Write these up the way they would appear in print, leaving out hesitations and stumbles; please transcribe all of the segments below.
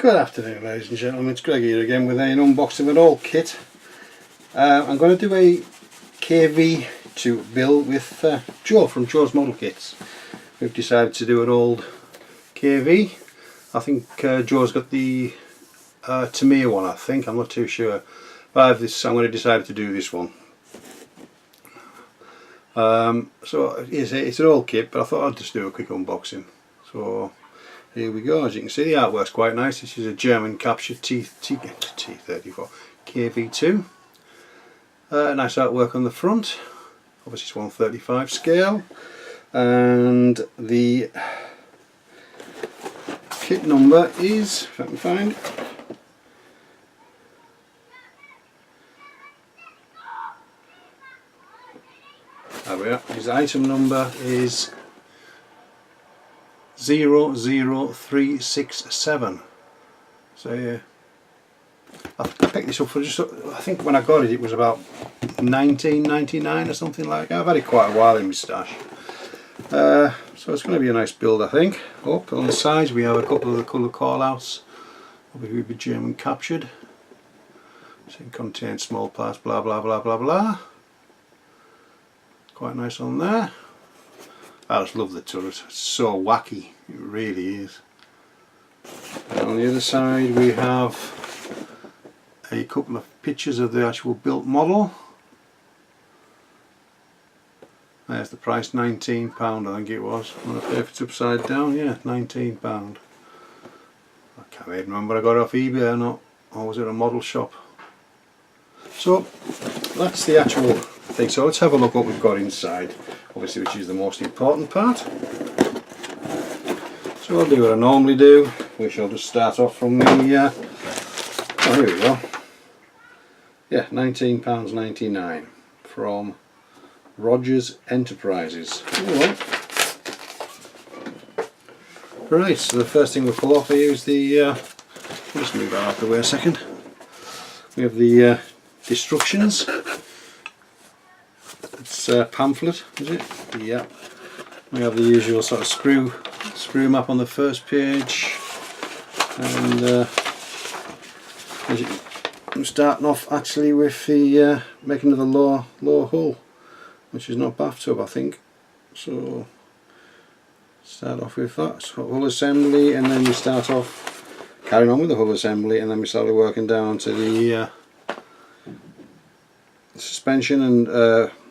Good afternoon, ladies and gentlemen, it's Greg here again with an unboxing of an old kit. I'm going to do a KV2 build with Joe from Joe's Model Kits. We've decided to do an old KV. I think Joe's got the Tamiya one, I think, I'm not too sure. But I have this, I'm going to decide to do this one. So it's an old kit, but I thought I'd just do a quick unboxing. So here we go. As you can see, the artwork's quite nice. This is a German capture T34 KV2. Nice artwork on the front. Obviously it's 135 scale, and the kit number is, if I can find it, there we are. His item number is 00367. So yeah, I picked this up for just, I think when I got it, it was about $19.99 or something like that. I've had it quite a while in my stash. So it's going to be a nice build, I think. Up on the sides we have a couple of the colour call-outs. Obviously will be German captured. So it contains small parts, blah blah blah blah blah. Quite nice on there. I just love the turret, it's so wacky, it really is. And on the other side we have a couple of pictures of the actual built model. There's the price, £19 I think it was. I wonder if it's upside down, yeah, £19. I can't even remember I got it off eBay or not, or was it a model shop. So that's the actual thing, so let's have a look what we've got inside, obviously, which is the most important part. So I'll do what I normally do. We shall just start off from the oh, here we go, yeah, £19.99 from Rogers Enterprises. Right, so the first thing we'll pull off here is the I'll just move that out of the way a second. We have the instructions. It's a pamphlet, is it? Yeah. We have the usual sort of screw map on the first page, and I'm starting off actually with the making of the lower hull, which is not bathtub, I think. So start off with that. So hull assembly, and then we start off carrying on with the hull assembly, and then we started working down to the suspension and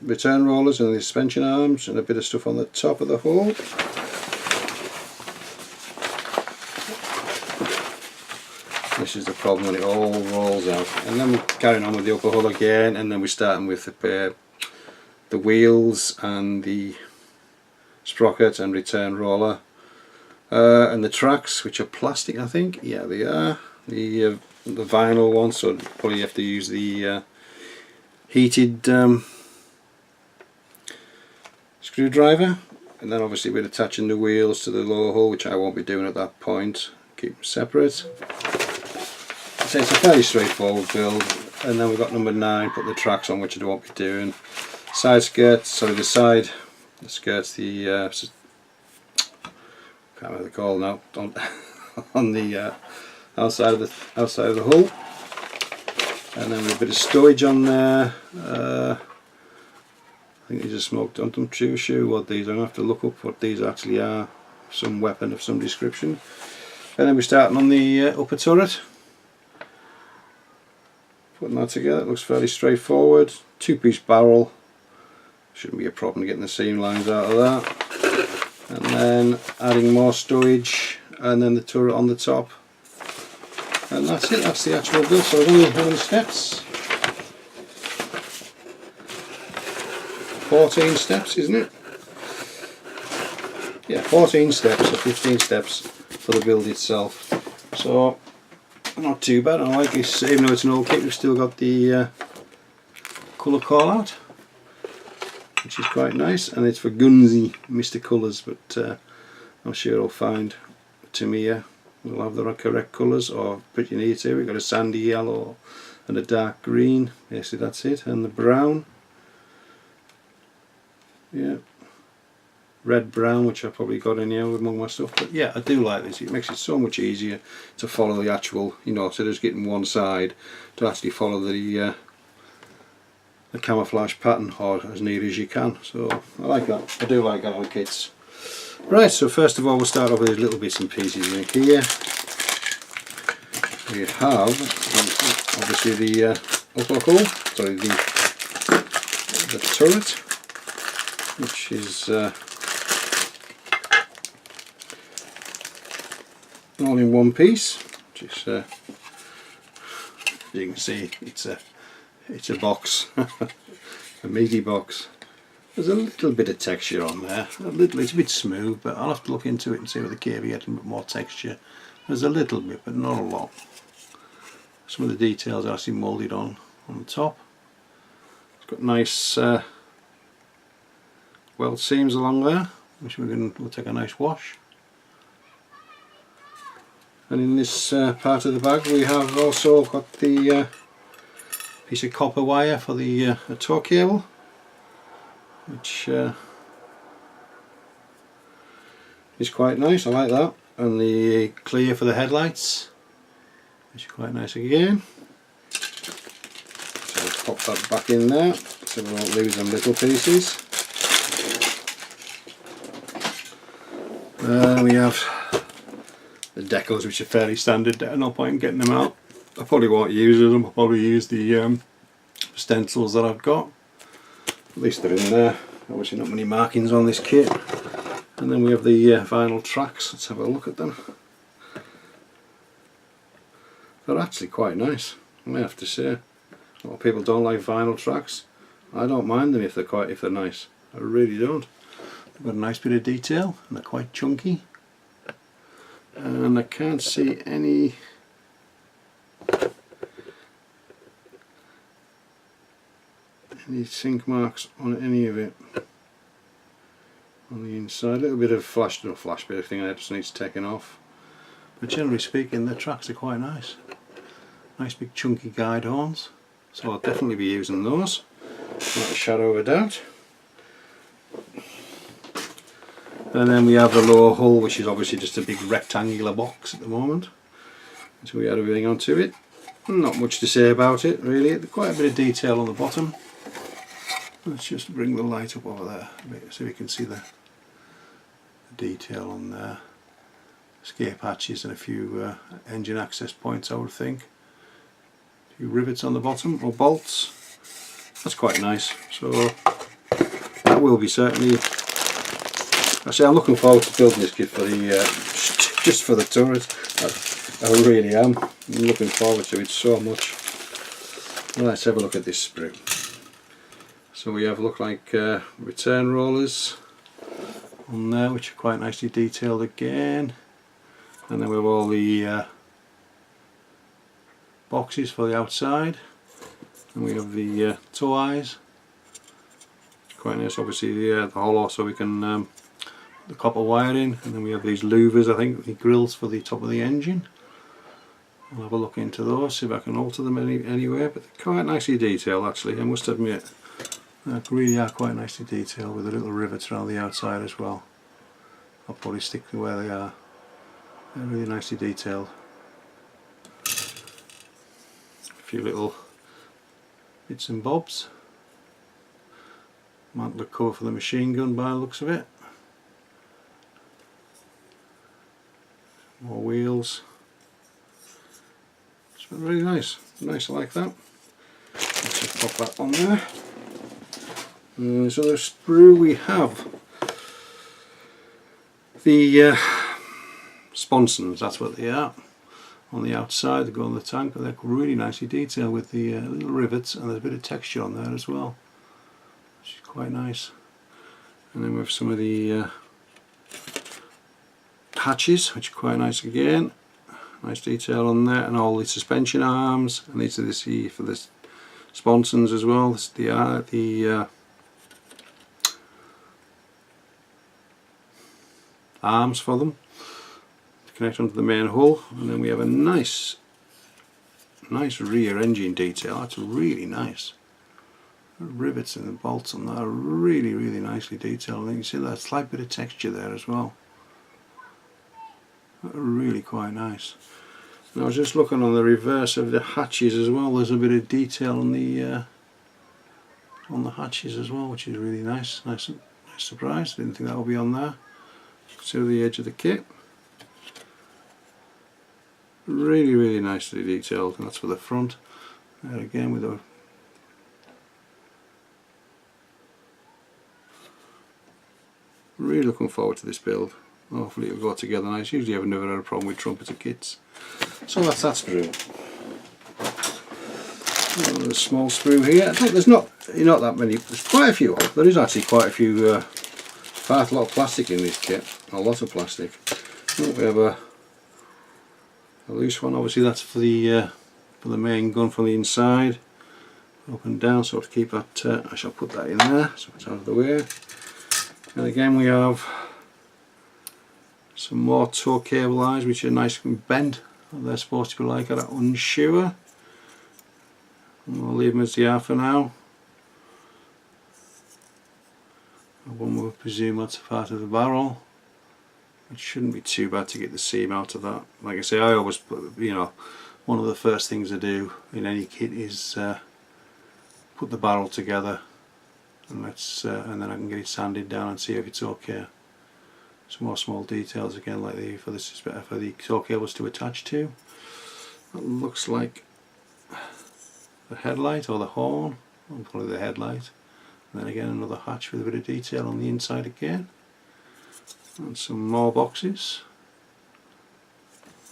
return rollers and the suspension arms and a bit of stuff on the top of the hull. This is the problem when it all rolls out. And then we're carrying on with the upper hull again, and then we're starting with the wheels and the sprocket and return roller, and the tracks, which are plastic, I think. Yeah, they are. The vinyl ones, so probably have to use the heated screwdriver. And then obviously we're attaching the wheels to the lower hull, which I won't be doing at that point. Keep them separate. So it's a fairly straightforward build. And then we've got number 9, put the tracks on, which I won't be doing. Side skirts, so the skirts, the can't remember what they're called now, on the outside of the hull. And then with a bit of stowage on there. I think these are smoked. I'm not too sure what these are. I'm going to have to look up what these actually are. Some weapon of some description. And then we're starting on the upper turret. Putting that together. It looks fairly straightforward. 2-piece barrel. Shouldn't be a problem getting the seam lines out of that. And then adding more stowage. And then the turret on the top. And that's it, that's the actual build. So there's only how many steps? 14 steps, isn't it? Yeah, 14 steps or 15 steps for the build itself. So not too bad. I like this, even though it's an old kit, we've still got the colour call out, which is quite nice, and it's for Gunsy Mr. Colours, but I'm sure I'll find Tamiya will have the correct colours, or pretty near to. We've got a sandy yellow and a dark green. Yeah, see, that's it, and the brown. Yeah. red brown, which I probably got in here among my stuff. But yeah, I do like this. It makes it so much easier to follow the actual, you know, instead of just getting one side, to actually follow the camouflage pattern, or as near as you can. So I like that. I do like that on kits. Right, so first of all we'll start off with these little bits and pieces in here. We have obviously the upper hull, sorry, the turret, which is all in one piece. Which is, as you can see, it's a box, a meaty box. There's a little bit of texture on there, it's a bit smooth, but I'll have to look into it and see with the KV had a bit more texture. There's a little bit, but not a lot. Some of the details are actually moulded on the top. It's got nice weld seams along there, which we'll take a nice wash. And in this part of the bag we have also got the piece of copper wire for the tow cable, which is quite nice. I like that. And the clear for the headlights, which is quite nice again. So let's pop that back in there so we won't lose them little pieces. We have the decals, which are fairly standard. No point in getting them out. I probably won't use them. I'll probably use the stencils that I've got. At least they're in there. Obviously not many markings on this kit. And then we have the vinyl tracks. Let's have a look at them. They're actually quite nice, I have to say. A lot of people don't like vinyl tracks. I don't mind them if they're nice. I really don't. They've got a nice bit of detail and they're quite chunky. And I can't see any sink marks on any of it. On the inside, a little bit of flash bit of thing that just needs taken off. But generally speaking, the tracks are quite nice. Nice big chunky guide horns. So I'll definitely be using those, not a shadow of a doubt. And then we have the lower hull, which is obviously just a big rectangular box at the moment. So we add everything onto it. Not much to say about it really. Quite a bit of detail on the bottom. Let's just bring the light up over there a bit so we can see the detail on there. Escape hatches and a few engine access points, I would think. A few rivets on the bottom, or bolts. That's quite nice. So that will be certainly. Actually, I'm looking forward to building this kit for the just for the turret. I really am. I'm looking forward to it so much. Well, let's have a look at this sprue. So we have look like return rollers on there, which are quite nicely detailed again. And then we have all the boxes for the outside. And we have the toe eyes. Quite nice, obviously the hollow, so we can the copper wire in. And then we have these louvers, I think, the grills for the top of the engine. I'll have a look into those, see if I can alter them anywhere. But they're quite nicely detailed, actually, I must admit. They really are quite nicely detailed with the little rivets around the outside as well. I'll probably stick to where they are. They're really nicely detailed. A few little bits and bobs. Mantler cover for the machine gun by the looks of it. More wheels. It's really nice. Nice, I like that. Let's just pop that on there. So the sprue we have the sponsons, that's what they are, on the outside. They go on the tank, but they're really nicely detailed with the little rivets, and there's a bit of texture on there as well, which is quite nice. And then we have some of the hatches, which are quite nice again. Nice detail on there, and all the suspension arms, and these are the for the sponsons as well. This is the arms for them to connect onto the main hull. And then we have a nice rear engine detail. That's really nice. The rivets and the bolts on that are really nicely detailed. And you can see that slight bit of texture there as well. Really quite nice. And I was just looking on the reverse of the hatches as well. There's a bit of detail on the hatches as well, which is really nice. Nice surprise. Didn't think that would be on there. See the edge of the kit. Really nicely detailed, and that's for the front. There again with a really looking forward to this build. Hopefully it'll go together nice. Usually I've never had a problem with Trumpeter kits. So that's that sprue. Another small sprue here. I think there's not that many. There's quite a few. There is actually quite a few. Quite a lot of plastic in this kit. A lot of plastic. Oh, we have a loose one. Obviously that's for the main gun from the inside. Up and down, so to keep that. I shall put that in there so it's out of the way. And again we have some more tow cable eyes, which are nice and bent. They're supposed to be like that, unsure. We'll leave them as they are for now. One will presume that's part of the barrel. It shouldn't be too bad to get the seam out of that. Like I say, I always put, one of the first things I do in any kit is put the barrel together, and and then I can get it sanded down and see if it's okay. Some more small details again, like this is better for the tow cables to attach to. That looks like the headlight or the horn, probably the headlight. And then again another hatch with a bit of detail on the inside again. And some more boxes.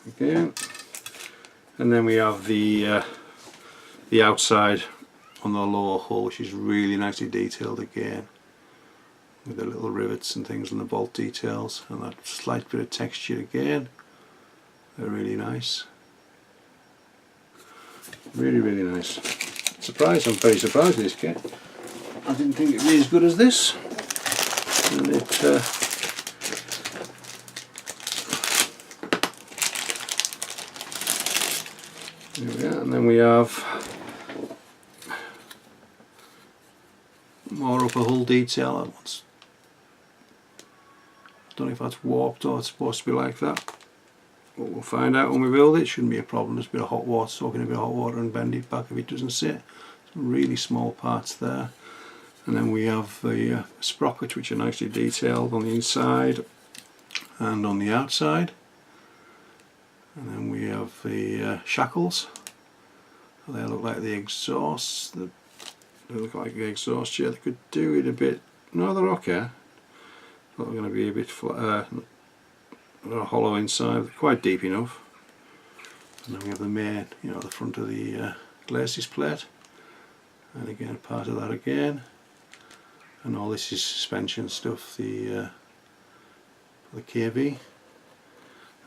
Again. And then we have the outside on the lower hull, which is really nicely detailed again. With the little rivets and things and the bolt details. And that slight bit of texture again. They're really nice. Really nice. I'm very surprised with this kit. I didn't think it would be as good as this, and it there we are. And then we have more upper hull detail. That one's, I don't know if that's warped or it's supposed to be like that, but we'll find out when we build it. It shouldn't be a problem. There's a bit of hot water, soaking a bit of hot water and bend it back if it doesn't sit. Some really small parts there. And then we have the sprockets, which are nicely detailed on the inside and on the outside. And then we have the shackles. They look like the exhaust. They look like the exhaust. Yeah, they could do it a bit. No, they're okay. They're going to be a bit flat, hollow inside. They're quite deep enough. And then we have the main, the front of the glacis plate. And again, part of that again. And all this is suspension stuff, the KV.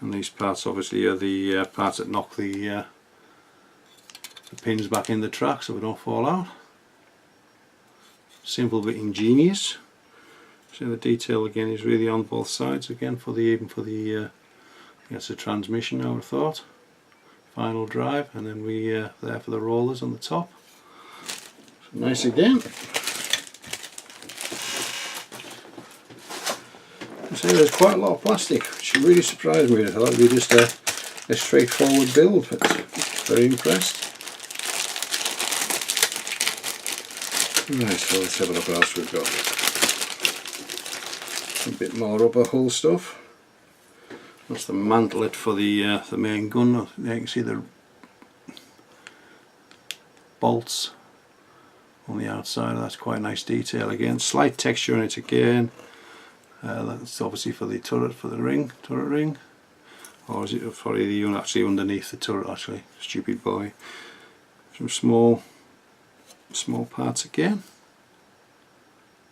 And these parts obviously are the parts that knock the pins back in the track so they don't fall out. Simple but ingenious. So the detail again is really on both sides again even for the that's the transmission, I would have thought. Final drive, and then we there for the rollers on the top. So nice again. So there's quite a lot of plastic, which really surprised me. I thought it would be just a straightforward build, but very impressed. Right, so let's have a look what else we've got. A bit more upper hull stuff. That's the mantlet for the main gun. There you can see the bolts on the outside. That's quite nice detail again. Slight texture on it again. That's obviously for the turret, for the turret ring, or is it for the unit actually underneath the turret? Actually, stupid boy. Some small parts again.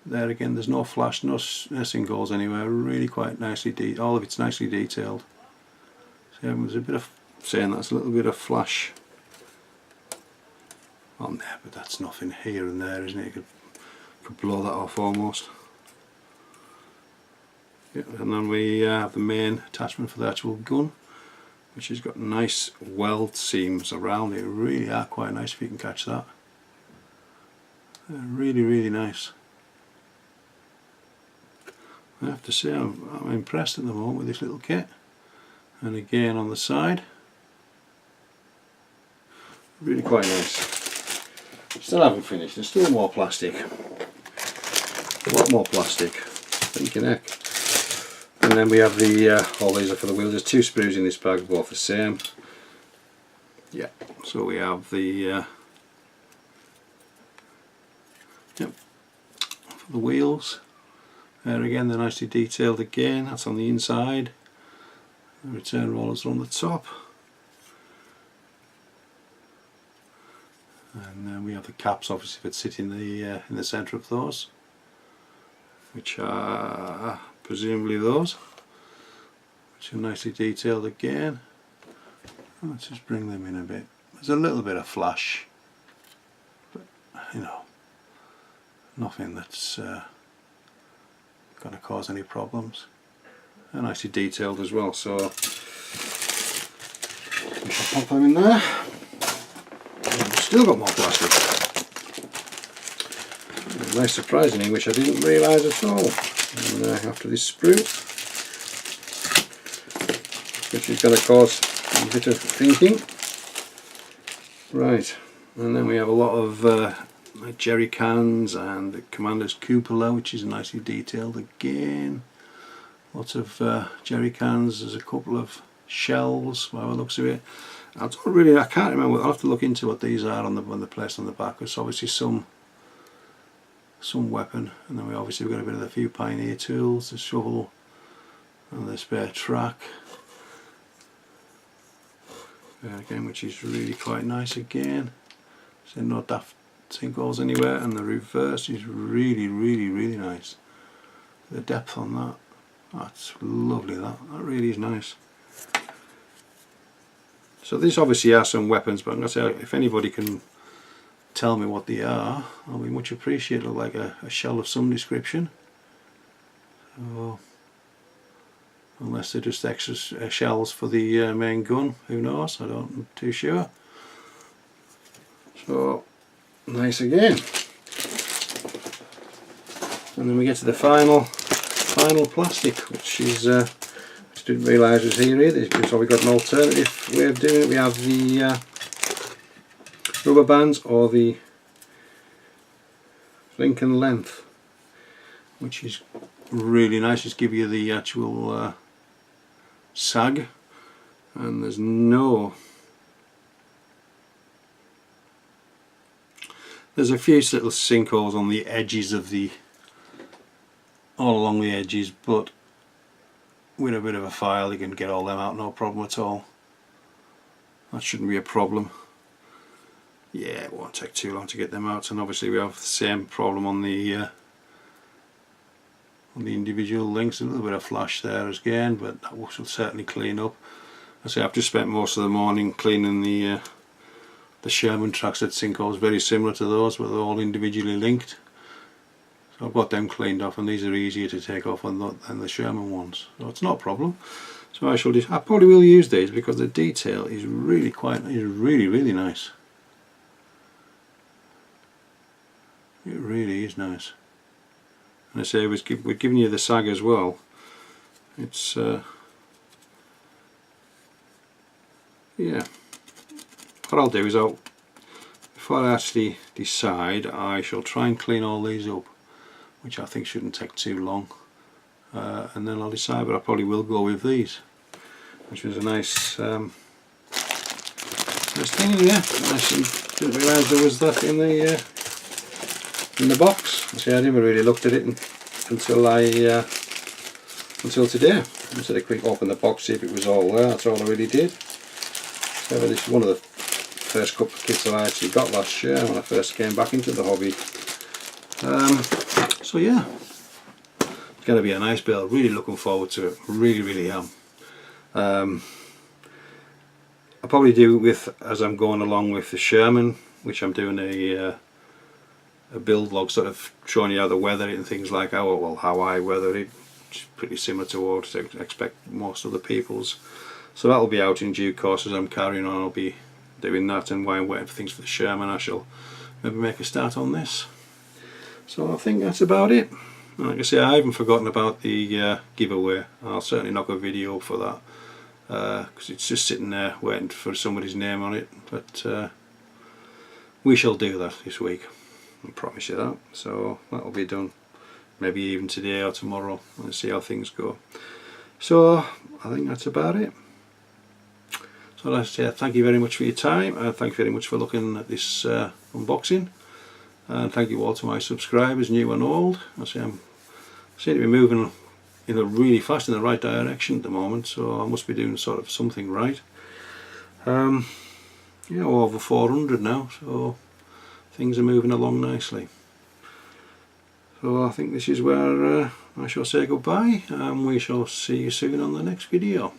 There again, there's no flash, nothing goes anywhere. Really quite nicely all of it's nicely detailed. So there's a bit of saying that's a little bit of flash on there, but that's nothing here and there, isn't it? You could blow that off almost. Yeah, and then we have the main attachment for the actual gun, which has got nice weld seams around it. Really are quite nice if you can catch that. Really, really nice. I have to say I'm impressed at the moment with this little kit. And again on the side, really quite nice. Still haven't finished, there's still more plastic. A lot more plastic. Thinking heck. And then we have the, all these are for the wheels. There's 2 sprues in this bag, both the same. Yeah, so we have the, yep, for the wheels. There again, they're nicely detailed again, that's on the inside. The return rollers are on the top. And then we have the caps, obviously, that sit in the centre of those, which are presumably those, which are nicely detailed again. Let's just bring them in a bit. There's a little bit of flash, but you know, nothing that's going to cause any problems. They're nicely detailed as well, so we shall pop them in there. Still got more plastic. A nice surprising, which I didn't realise at all. And after this sprue, which is going to cause a bit of thinking. Right, and then we have a lot of jerry cans and the Commander's cupola, which is nicely detailed again. Lots of jerry cans. There's a couple of shells by the looks of it. I can't remember. I'll have to look into what these are on the place on the back. It's obviously some weapon, and then we've got a bit of a few pioneer tools, the shovel and the spare track. There again, which is really quite nice again. So no daft sinkholes anywhere, and the reverse is really, really, really nice. The depth on that, that's lovely. That really is nice. So these obviously are some weapons, but I'm going to say, if anybody can tell me what they are, I'll be much appreciated. Like a shell of some description. So, unless they're just extra shells for the main gun, who knows? I'm too sure. So nice again. And then we get to the final plastic, which is didn't realise was here either, so we've got an alternative way of doing it. We have the rubber bands, or the Lincoln length, which is really nice. Just give you the actual sag, and there's a few little sinkholes on the edges of all along the edges, but with a bit of a file you can get all them out, no problem at all. That shouldn't be a problem. Yeah, it won't take too long to get them out. And obviously we have the same problem on the individual links. A little bit of flash there again, but that will certainly clean up. I say I've just spent most of the morning cleaning the Sherman tracks at sinkholes very similar to those, where they're all individually linked. So I've got them cleaned off, and these are easier to take off than the Sherman ones, so it's not a problem. So I probably will use these because the detail is really really nice. It really is nice. And I say we're giving you the sag as well. It's yeah. What I'll do is before I actually decide, I shall try and clean all these up, which I think shouldn't take too long, and then I'll decide, but I probably will go with these, which was a nice thing. Yeah, I didn't realise there was that in the box. See, I never really looked at it until today. I just had a quick open the box, see if it was all there. That's all I really did. So this is one of the first couple of kits that I actually got last year when I first came back into the hobby. So yeah, it's going to be a nice build. Really looking forward to it. Really am. I'll probably do it as I'm going along with the Sherman, which I'm doing a build log, sort of showing you how to weather it and things like how I weather it. It's pretty similar to what I expect most of the people's. So that'll be out in due course as I'm carrying on. I'll be doing that, and while I'm waiting for things for the Sherman, I shall maybe make a start on this. So I think that's about it. Like I say, I haven't forgotten about the giveaway. I'll certainly knock a video up for that, because it's just sitting there waiting for somebody's name on it. But we shall do that this week, I promise you that. So that'll be done maybe even today or tomorrow. Let's see how things go. So I think that's about it. So I'd like to say thank you very much for your time, and thank you very much for looking at this unboxing, and thank you all to my subscribers, new and old. I seem to be moving really fast in the right direction at the moment, so I must be doing sort of something right. Yeah, over 400 now, so things are moving along nicely. So I think this is where I shall say goodbye, and we shall see you soon on the next video.